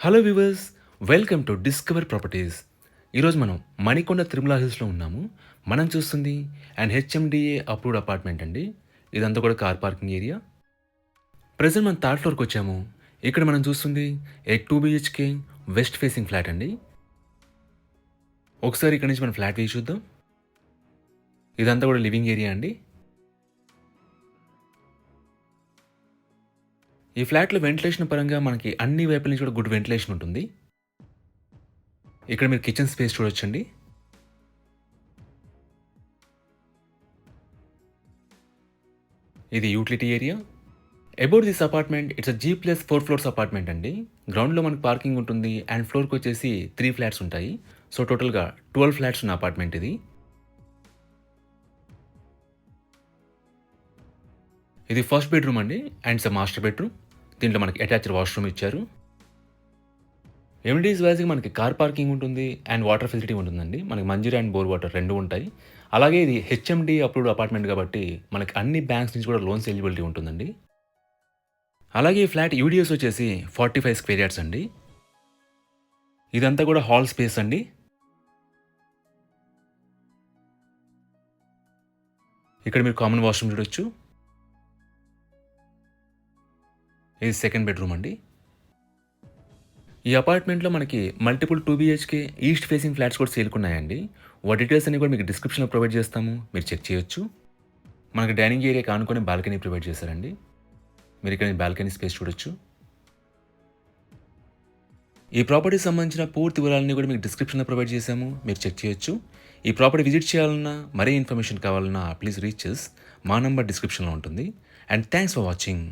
Hello viewers, welcome to discover properties. ఈరోజు మనం మణికొండ తిరుమల హిల్స్లో ఉన్నాము. మనం చూస్తుంది అండ్ హెచ్ఎండిఏ అప్రూవ్డ్ అపార్ట్మెంట్ అండి. ఇదంతా కూడా కార్ పార్కింగ్ ఏరియా. ప్రెజెంట్ మనం థర్డ్ ఫ్లోర్కి వచ్చాము. ఇక్కడ మనం చూస్తుంది ఏ 2 BHK వెస్ట్ ఫేసింగ్ ఫ్లాట్ అండి. ఒకసారి ఇక్కడ నుంచి మనం ఫ్లాట్ వ్యూ చూద్దాం. ఇదంతా కూడా లివింగ్ ఏరియా అండి. ఈ ఫ్లాట్లో వెంటిలేషన్ పరంగా మనకి అన్ని వైపుల నుంచి కూడా గుడ్ వెంటిలేషన్ ఉంటుంది. ఇక్కడ మీరు కిచెన్ స్పేస్ చూడొచ్చండి. ఇది utility area. About this apartment it's G+4 floors apartment అండి. గ్రౌండ్లో మనకు పార్కింగ్ ఉంటుంది అండ్ ఫ్లోర్కి వచ్చేసి 3 ఫ్లాట్స్ ఉంటాయి. సో టోటల్గా 12 ఫ్లాట్స్ ఉన్న అపార్ట్మెంట్ ఇది. ఇది ఫస్ట్ బెడ్రూమ్ అండి అండ్ ఇట్స్ మాస్టర్ బెడ్రూమ్. దీంట్లో మనకి అటాచ్డ్ వాష్రూమ్ ఇచ్చారు. ఎమ్యూనిటీస్ వైజ్గా మనకి కార్ పార్కింగ్ ఉంటుంది అండ్ వాటర్ ఫెసిలిటీ ఉంటుందండి. మనకి మంజీరా అండ్ బోర్ వాటర్ రెండు ఉంటాయి. అలాగే ఇది హెచ్ఎండి అప్రూవ్డ్ అపార్ట్మెంట్ కాబట్టి మనకి అన్ని బ్యాంక్స్ నుంచి కూడా లోన్స్ ఎలిజిబిలిటీ ఉంటుందండి. అలాగే ఈ ఫ్లాట్ యూడిఎస్ వచ్చేసి 45 స్క్వేర్ యార్డ్స్ అండి. ఇదంతా కూడా హాల్ స్పేస్ అండి. ఇక్కడ మీరు కామన్ వాష్రూమ్ చూడొచ్చు. ఇది సెకండ్ బెడ్రూమ్ అండి. ఈ అపార్ట్మెంట్లో మనకి multiple 2 BHK east facing flats కూడా సేల్కున్నాయండి. వాటి డీటెయిల్స్ అన్ని కూడా మీకు డిస్క్రిప్షన్లో ప్రొవైడ్ చేస్తాము, మీరు చెక్ చేయొచ్చు. మనకి డైనింగ్ ఏరియా కానుకొని బాల్కనీ ప్రొవైడ్ చేశారండి. మీరు ఇక్కడ బాల్కనీ స్పేస్ చూడొచ్చు. ఈ ప్రాపర్టీకి సంబంధించిన పూర్తి వివరాలన్నీ కూడా మీకు డిస్క్రిప్షన్లో ప్రొవైడ్ చేశాము, మీరు చెక్ చేయొచ్చు. ఈ ప్రాపర్టీ విజిట్ చేయాలన్నా మరే ఇన్ఫర్మేషన్ కావాలన్నా ప్లీజ్ రీచ్ మా నంబర్ డిస్క్రిప్షన్లో ఉంటుంది. And thanks for watching.